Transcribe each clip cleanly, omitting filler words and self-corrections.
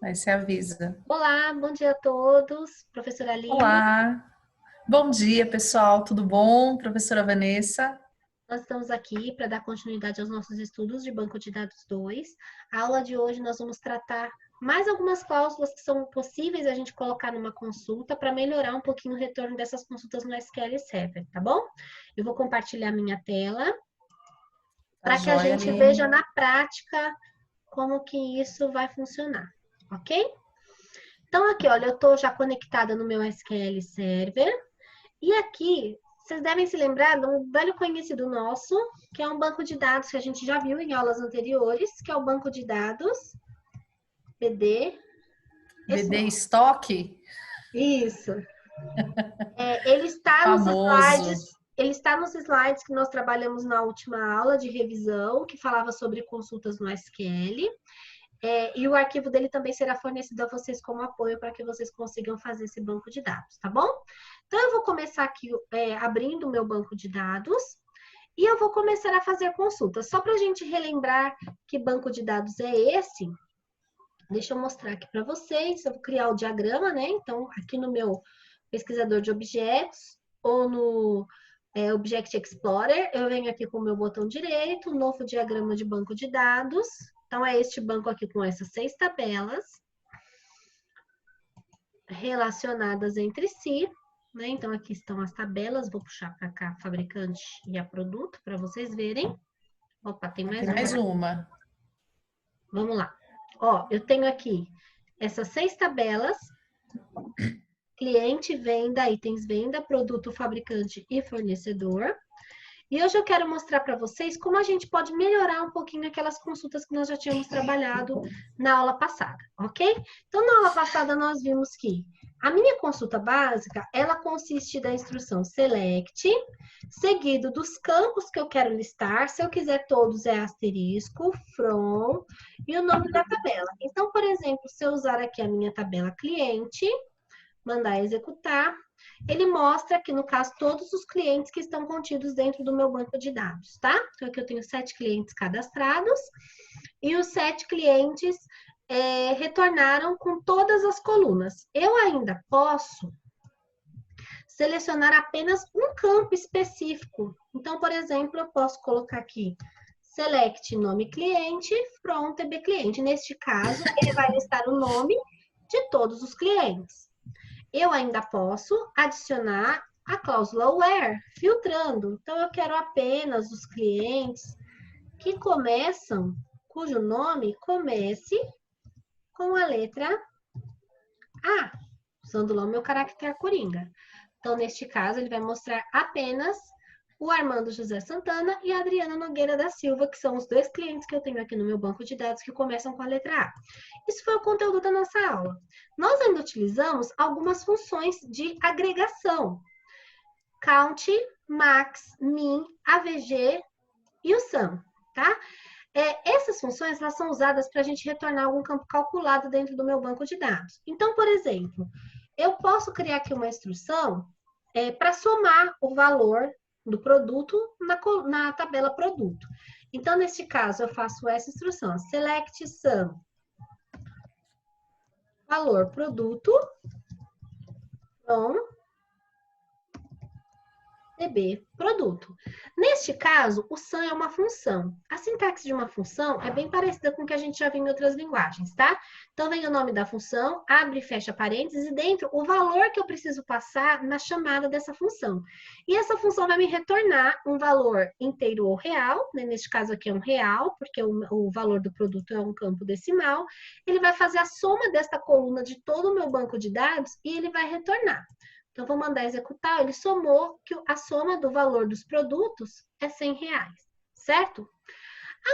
Aí você avisa. Olá, bom dia a todos. Professora Aline, Olá, bom dia pessoal, tudo bom? Professora Vanessa. nós estamos aqui para dar continuidade aos nossos estudos de Banco de Dados 2. A aula de hoje nós vamos tratar mais algumas cláusulas que são possíveis a gente colocar numa consulta para melhorar um pouquinho o retorno dessas consultas no SQL Server, tá bom? Eu vou compartilhar minha tela Tá para que a joia, gente Aline? veja na prática como que isso vai funcionar, ok? Então aqui, olha, eu estou já conectada no meu SQL Server. E aqui, vocês devem se lembrar de um velho conhecido nosso, que é um banco de dados que a gente já viu em aulas anteriores, que é o banco de dados PD BD Stock. Estoque, Isso. Ele está nos famoso. slides, que nós trabalhamos na última aula de revisão, que falava sobre consultas no SQL. E o arquivo dele também será fornecido a vocês como apoio para que vocês consigam fazer esse banco de dados, tá bom? Então, eu vou começar aqui abrindo o meu banco de dados e eu vou começar a fazer consultas. Só para a gente relembrar que banco de dados é esse, deixa eu mostrar aqui para vocês. Eu vou criar o diagrama, né? Então, aqui no meu pesquisador de objetos ou no Object Explorer, eu venho aqui com o meu botão direito, novo diagrama de banco de dados. Então, é este banco aqui com essas 6 tabelas relacionadas entre si, né? Então, aqui estão as tabelas, vou puxar para cá fabricante e a produto para vocês verem. Opa, tem Tem mais uma. mais uma. Vamos lá. Ó, eu tenho aqui essas 6 tabelas: cliente, venda, itens, venda, produto, fabricante e fornecedor. E hoje eu quero mostrar para vocês como a gente pode melhorar um pouquinho aquelas consultas que nós já tínhamos trabalhado na aula passada, ok? Então, na aula passada, nós vimos que a minha consulta básica, ela consiste da instrução select, seguido dos campos que eu quero listar. Se eu quiser todos, é asterisco, from e o nome da tabela. Então, por exemplo, se eu usar aqui a minha tabela cliente, mandar executar, ele mostra aqui, no caso, todos os clientes que estão contidos dentro do meu banco de dados, tá? Então, aqui eu tenho 7 clientes cadastrados e os 7 clientes retornaram com todas as colunas. Eu ainda posso selecionar apenas um campo específico. Então, por exemplo, eu posso colocar aqui select nome cliente, from TB cliente. Neste caso, ele vai listar o nome de todos os clientes. Eu ainda posso adicionar a cláusula where, filtrando. Então, eu quero apenas os clientes que começam, cujo nome comece com a letra A, usando lá o meu caractere coringa. Então, neste caso, ele vai mostrar apenas o Armando José Santana e a Adriana Nogueira da Silva, que são os 2 clientes que eu tenho aqui no meu banco de dados que começam com a letra A. Isso foi o conteúdo da nossa aula. Nós ainda utilizamos algumas funções de agregação. Count, max, min, AVG e o sum, tá? Essas funções elas são usadas para a gente retornar algum campo calculado dentro do meu banco de dados. Então, por exemplo, eu posso criar aqui uma instrução para somar o valor do produto na tabela produto. Então, neste caso, eu faço essa instrução: select sum valor produto from DB produto. Neste caso, o sum é uma função. A sintaxe de uma função é bem parecida com o que a gente já viu em outras linguagens, tá? Então, vem o nome da função, abre e fecha parênteses, e dentro o valor que eu preciso passar na chamada dessa função. E essa função vai me retornar um valor inteiro ou real, né? Neste caso aqui é um real, porque o valor do produto é um campo decimal. Ele vai fazer a soma desta coluna de todo o meu banco de dados e ele vai retornar. Então, vou mandar executar, ele somou que a soma do valor dos produtos é R$100, certo?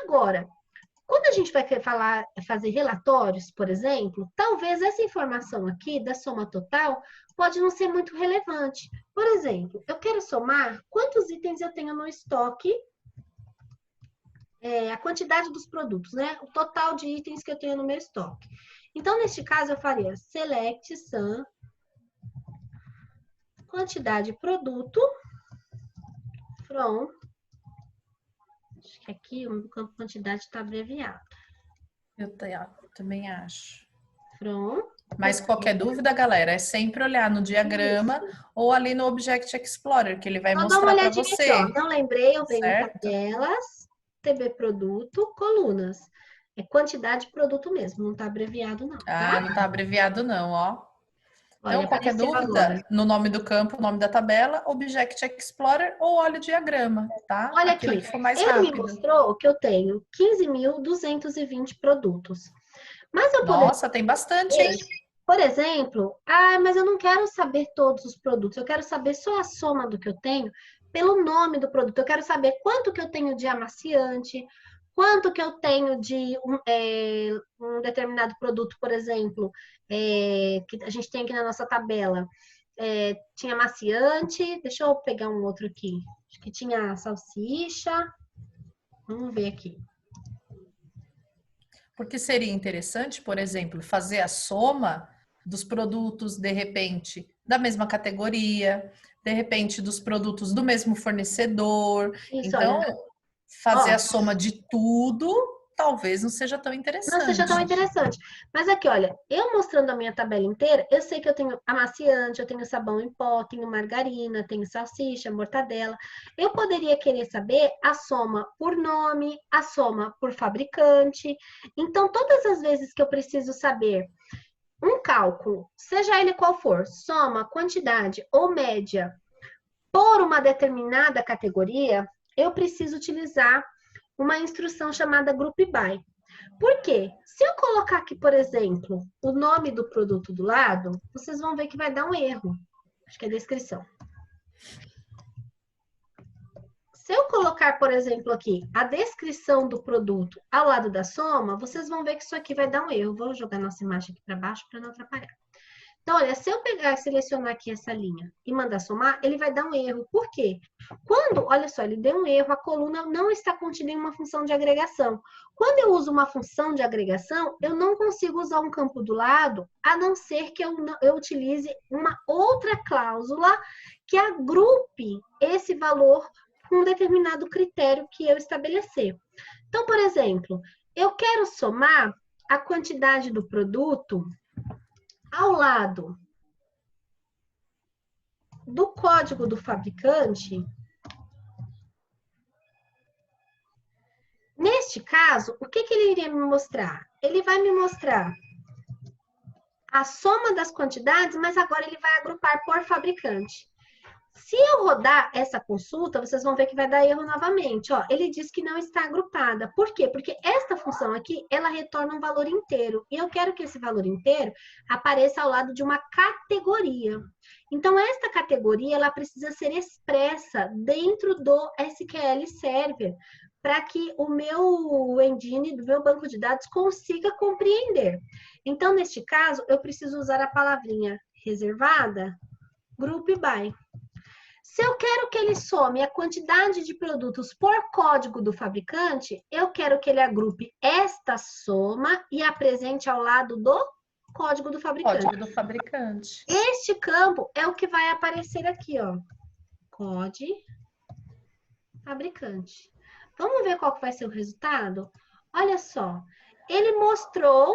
Agora, quando a gente vai fazer relatórios, por exemplo, talvez essa informação aqui da soma total pode não ser muito relevante. Por exemplo, eu quero somar quantos itens eu tenho no estoque, a quantidade dos produtos, né? O total de itens que eu tenho no meu estoque. Então, neste caso, eu faria select sum quantidade produto from, acho que aqui o campo quantidade está abreviado. Eu também acho. From. Mas qualquer dúvida, galera, é sempre olhar no diagrama ou ali no Object Explorer, que ele vai Só dá uma mostrar para olhadinha aqui, ó. você, Não lembrei, eu venho em certo? tabelas, TB produto, colunas. É quantidade de produto mesmo, não tá abreviado não, Ah, tá? não tá abreviado não, ó. Então, Olha, qualquer apareceu agora. dúvida, no nome do campo, o nome da tabela, Object Explorer ou olha o diagrama, tá? Olha Aquilo aqui, que for mais ele me rápido. mostrou que eu tenho 15.220 produtos. Mas eu poderia Nossa, tem bastante, saber, hein? por exemplo, mas eu não quero saber todos os produtos, eu quero saber só a soma do que eu tenho pelo nome do produto. Eu quero saber quanto que eu tenho de amaciante, quanto que eu tenho de um determinado produto, por exemplo, que a gente tem aqui na nossa tabela. Tinha amaciante, deixa eu pegar um outro aqui. Acho que tinha salsicha. Vamos ver aqui. Porque seria interessante, por exemplo, fazer a soma dos produtos, de repente, da mesma categoria, de repente, dos produtos do mesmo fornecedor. Isso, Então, olha. fazer Ó, a soma de tudo talvez não seja tão não seja tão interessante. interessante. Mas aqui, olha, eu mostrando a minha tabela inteira, eu sei que eu tenho amaciante, eu tenho sabão em pó, tenho margarina, tenho salsicha, mortadela. Eu poderia querer saber a soma por nome, a soma por fabricante. Então, todas as vezes que eu preciso saber um cálculo, seja ele qual for, soma, quantidade ou média, por uma determinada categoria, eu preciso utilizar uma instrução chamada Group By. Por quê? Se eu colocar aqui, por exemplo, o nome do produto do lado, vocês vão ver que vai dar um erro. Acho que é a descrição. Se eu colocar, por exemplo, aqui a descrição do produto ao lado da soma, vocês vão ver que isso aqui vai dar um erro. Vou jogar nossa imagem aqui para baixo para não atrapalhar. Então, olha, se eu pegar, selecionar aqui essa linha e mandar somar, ele vai dar um erro. Por quê? Quando, olha só, ele deu um erro, a coluna não está contida em uma função de agregação. Quando eu uso uma função de agregação, eu não consigo usar um campo do lado, a não ser que eu utilize uma outra cláusula que agrupe esse valor com um determinado critério que eu estabelecer. Então, por exemplo, eu quero somar a quantidade do produto ao lado do código do fabricante. Neste caso, o que ele iria me mostrar? Ele vai me mostrar a soma das quantidades, mas agora ele vai agrupar por fabricante. Se eu rodar essa consulta, vocês vão ver que vai dar erro novamente. Ó, ele diz que não está agrupada. Por quê? Porque esta função aqui, ela retorna um valor inteiro. E eu quero que esse valor inteiro apareça ao lado de uma categoria. Então, esta categoria, ela precisa ser expressa dentro do SQL Server, para que o meu engine, do meu banco de dados, consiga compreender. Então, neste caso, eu preciso usar a palavrinha reservada, Group By. Se eu quero que ele some a quantidade de produtos por código do fabricante, eu quero que ele agrupe esta soma e apresente ao lado do código do fabricante. Código do fabricante. Este campo é o que vai aparecer aqui, ó. Código fabricante. Vamos ver qual que vai ser o resultado? Olha só, ele mostrou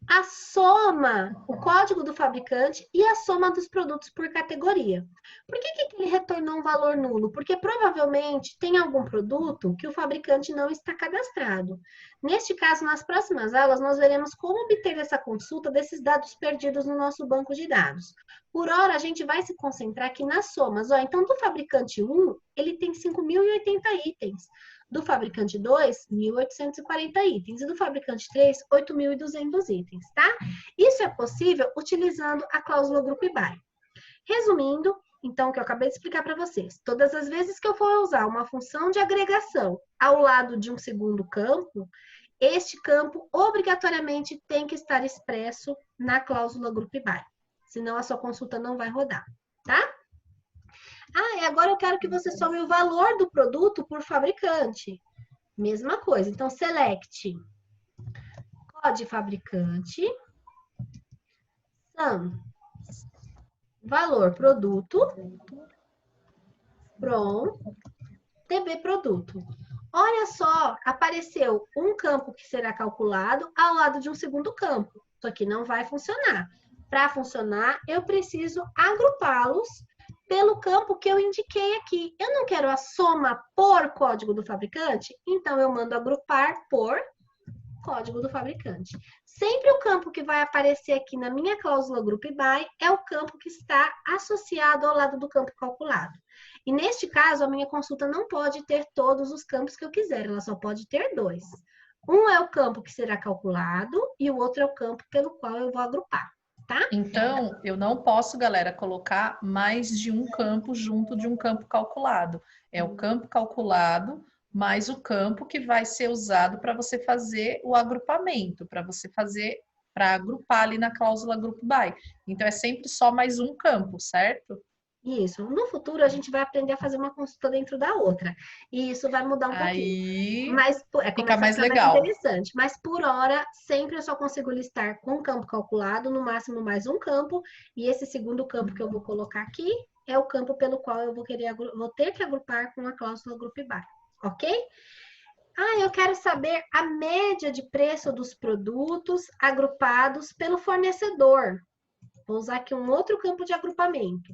a soma, o código do fabricante e a soma dos produtos por categoria. Por que ele retornou um valor nulo? Porque provavelmente tem algum produto que o fabricante não está cadastrado. Neste caso, nas próximas aulas, nós veremos como obter essa consulta desses dados perdidos no nosso banco de dados. Por hora, a gente vai se concentrar aqui nas somas. Ó, então, do fabricante 1, ele tem 5.080 itens. Do fabricante 2, 1.840 itens. E do fabricante 3, 8.200 itens, tá? Isso é possível utilizando a cláusula Group By. Resumindo, então, o que eu acabei de explicar para vocês. Todas as vezes que eu for usar uma função de agregação ao lado de um segundo campo, este campo obrigatoriamente tem que estar expresso na cláusula Group By. Senão a sua consulta não vai rodar, tá? E agora eu quero que você some o valor do produto por fabricante. Mesma coisa. Então, select código fabricante, sum, valor produto, from, TB produto. Olha só, apareceu um campo que será calculado ao lado de um segundo campo. Isso aqui não vai funcionar. Para funcionar, eu preciso agrupá-los pelo campo que eu indiquei aqui. Eu não quero a soma por código do fabricante, então eu mando agrupar por código do fabricante. Sempre o campo que vai aparecer aqui na minha cláusula group by é o campo que está associado ao lado do campo calculado. E neste caso, a minha consulta não pode ter todos os campos que eu quiser, ela só pode ter 2. Um é o campo que será calculado e o outro é o campo pelo qual eu vou agrupar, tá? Então, eu não posso, galera, colocar mais de um campo junto de um campo calculado. É o campo calculado mais o campo que vai ser usado para você fazer o agrupamento, para agrupar ali na cláusula group by. Então, é sempre só mais um campo, certo? Isso. No futuro, a gente vai aprender a fazer uma consulta dentro da outra. E isso vai mudar um pouquinho. Aí Mas fica começa a mais ficar legal. mais interessante. Mas por hora, sempre eu só consigo listar com campo calculado, no máximo mais um campo. E esse segundo campo que eu vou colocar aqui é o campo pelo qual eu vou ter que agrupar com a cláusula group by, ok? Eu quero saber a média de preço dos produtos agrupados pelo fornecedor. Vou usar aqui um outro campo de agrupamento.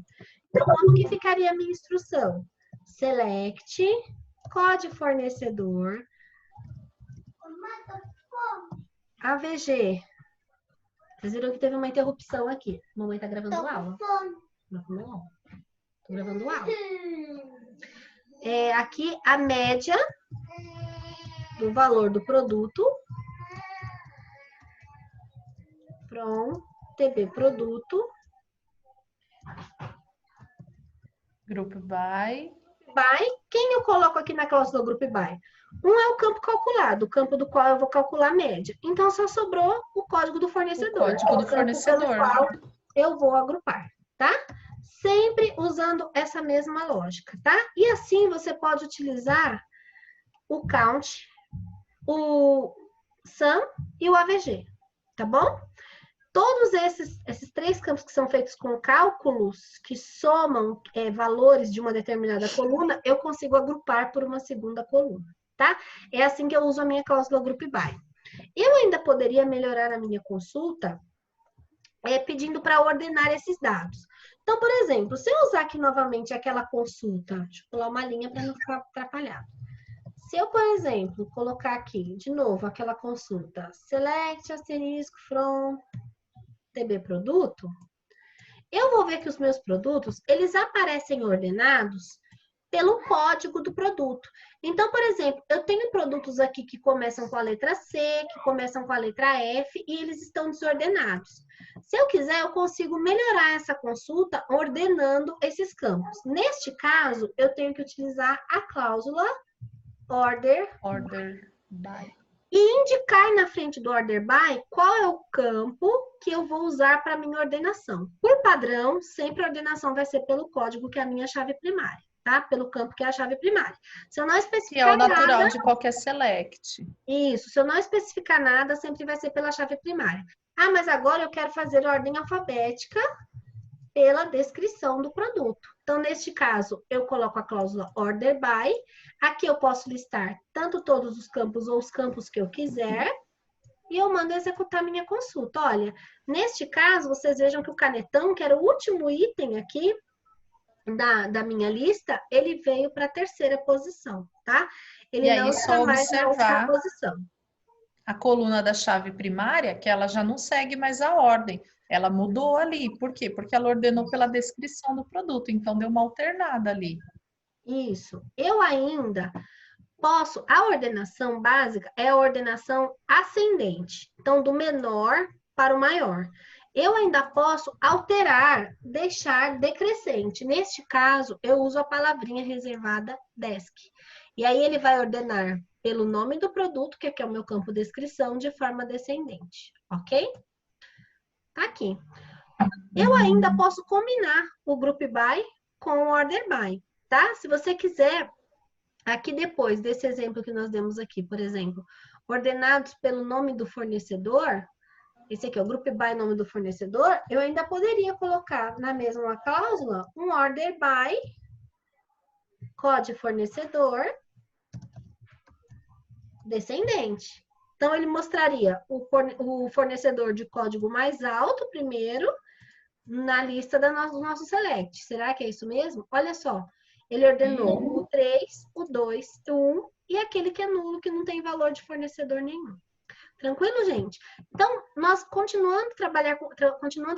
Então, como que ficaria a minha instrução? Select, código fornecedor, AVG. Vocês viram que teve uma interrupção aqui. A mamãe tá gravando aula. Tô gravando aula. Aqui a média do valor do produto. From TB produto. Group by. Quem eu coloco aqui na cláusula group by? Um é o campo calculado, o campo do qual eu vou calcular a média. Então, só sobrou o código do fornecedor. O código do fornecedor. Pelo qual eu vou agrupar, tá? Sempre usando essa mesma lógica, tá? E assim você pode utilizar o count, o sum e o AVG, tá bom? Todos esses 3 campos que são feitos com cálculos, que somam valores de uma determinada coluna, eu consigo agrupar por uma segunda coluna, tá? É assim que eu uso a minha cláusula group by. Eu ainda poderia melhorar a minha consulta pedindo para ordenar esses dados. Então, por exemplo, se eu usar aqui novamente aquela consulta, deixa eu pular uma linha para não ficar atrapalhado. Se eu, por exemplo, colocar aqui, de novo, aquela consulta, select asterisco from TB produto, eu vou ver que os meus produtos, eles aparecem ordenados pelo código do produto. Então, por exemplo, eu tenho produtos aqui que começam com a letra C, que começam com a letra F, e eles estão desordenados. Se eu quiser, eu consigo melhorar essa consulta ordenando esses campos. Neste caso, eu tenho que utilizar a cláusula order by. E indicar na frente do order by qual é o campo que eu vou usar para minha ordenação. Por padrão, sempre a ordenação vai ser pelo código que é a minha chave primária, tá? Pelo campo que é a chave primária. Se eu não especificar que é o natural nada, de qualquer select. Isso, se eu não especificar nada, sempre vai ser pela chave primária. Mas agora eu quero fazer ordem alfabética pela descrição do produto. Então, neste caso, eu coloco a cláusula order by. Aqui eu posso listar tanto todos os campos ou os campos que eu quiser. E eu mando executar minha consulta. Olha, neste caso, vocês vejam que o canetão, que era o último item aqui da minha lista, ele veio para a 3ª posição, tá? Ele não está mais na última posição. A coluna da chave primária, que ela já não segue mais a ordem. Ela mudou ali. Por quê? Porque ela ordenou pela descrição do produto. Então, deu uma alternada ali. Isso. Eu ainda posso... A ordenação básica é a ordenação ascendente. Então, do menor para o maior. Eu ainda posso alterar, deixar decrescente. Neste caso, eu uso a palavrinha reservada desk. E aí, ele vai ordenar pelo nome do produto, que aqui é o meu campo descrição, de forma descendente. Ok? Tá aqui. Eu ainda posso combinar o group by com o order by, tá? Se você quiser, aqui depois desse exemplo que nós demos aqui, por exemplo, ordenados pelo nome do fornecedor, esse aqui é o group by nome do fornecedor, eu ainda poderia colocar na mesma cláusula um order by, código fornecedor, Descendente. Então, ele mostraria o fornecedor de código mais alto primeiro na lista do nosso select. Será que é isso mesmo? Olha só, ele ordenou o 3, o 2, o 1 e aquele que é nulo, que não tem valor de fornecedor nenhum. Tranquilo, gente? Então, nós continuando a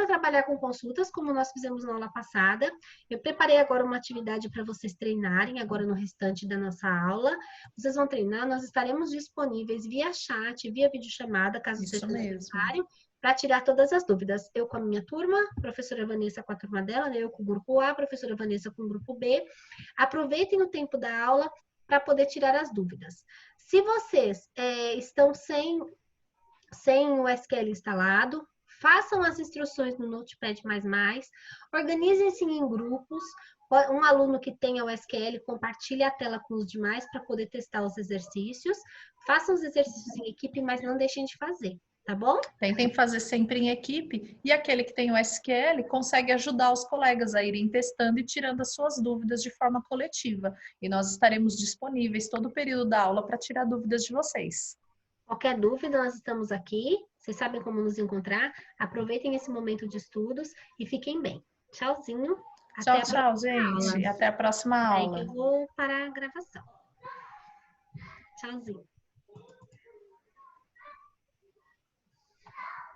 trabalhar com consultas, como nós fizemos na aula passada. Eu preparei agora uma atividade para vocês treinarem, agora no restante da nossa aula. Vocês vão treinar, nós estaremos disponíveis via chat, via videochamada, caso seja necessário, para tirar todas as dúvidas. Eu com a minha turma, a professora Vanessa com a turma dela, né? Eu com o grupo A, a professora Vanessa com o grupo B. Aproveitem o tempo da aula para poder tirar as dúvidas. Se vocês estão sem o SQL instalado, façam as instruções no Notepad++, organizem-se em grupos, um aluno que tenha o SQL compartilhe a tela com os demais para poder testar os exercícios, façam os exercícios em equipe, mas não deixem de fazer, tá bom? Tentem fazer sempre em equipe, e aquele que tem o SQL consegue ajudar os colegas a irem testando e tirando as suas dúvidas de forma coletiva. E nós estaremos disponíveis todo o período da aula para tirar dúvidas de vocês. Qualquer dúvida, nós estamos aqui. Vocês sabem como nos encontrar. Aproveitem esse momento de estudos e fiquem bem. Tchauzinho. Tchau, tchau, gente. Aula. Até a próxima aula. Aí que eu vou parar a gravação. Tchauzinho.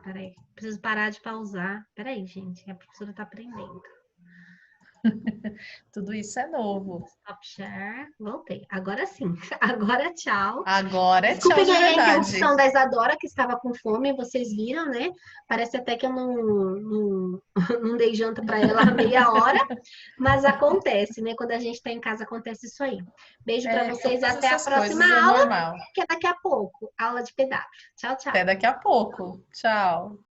Peraí, preciso parar de pausar. Peraí, gente, a professora está aprendendo. Tudo isso é novo. Stop share. Voltei. Agora sim. Agora tchau. Agora é Desculpem tchau de a verdade. interrupção da Isadora, que estava com fome. Vocês viram, né? Parece até que eu não dei janta para ela há meia hora. Mas acontece, né? Quando a gente está em casa, acontece isso aí. Beijo para vocês e até a próxima aula. Que é daqui a pouco. Aula de PW. Tchau, tchau. Até daqui a pouco. Tchau.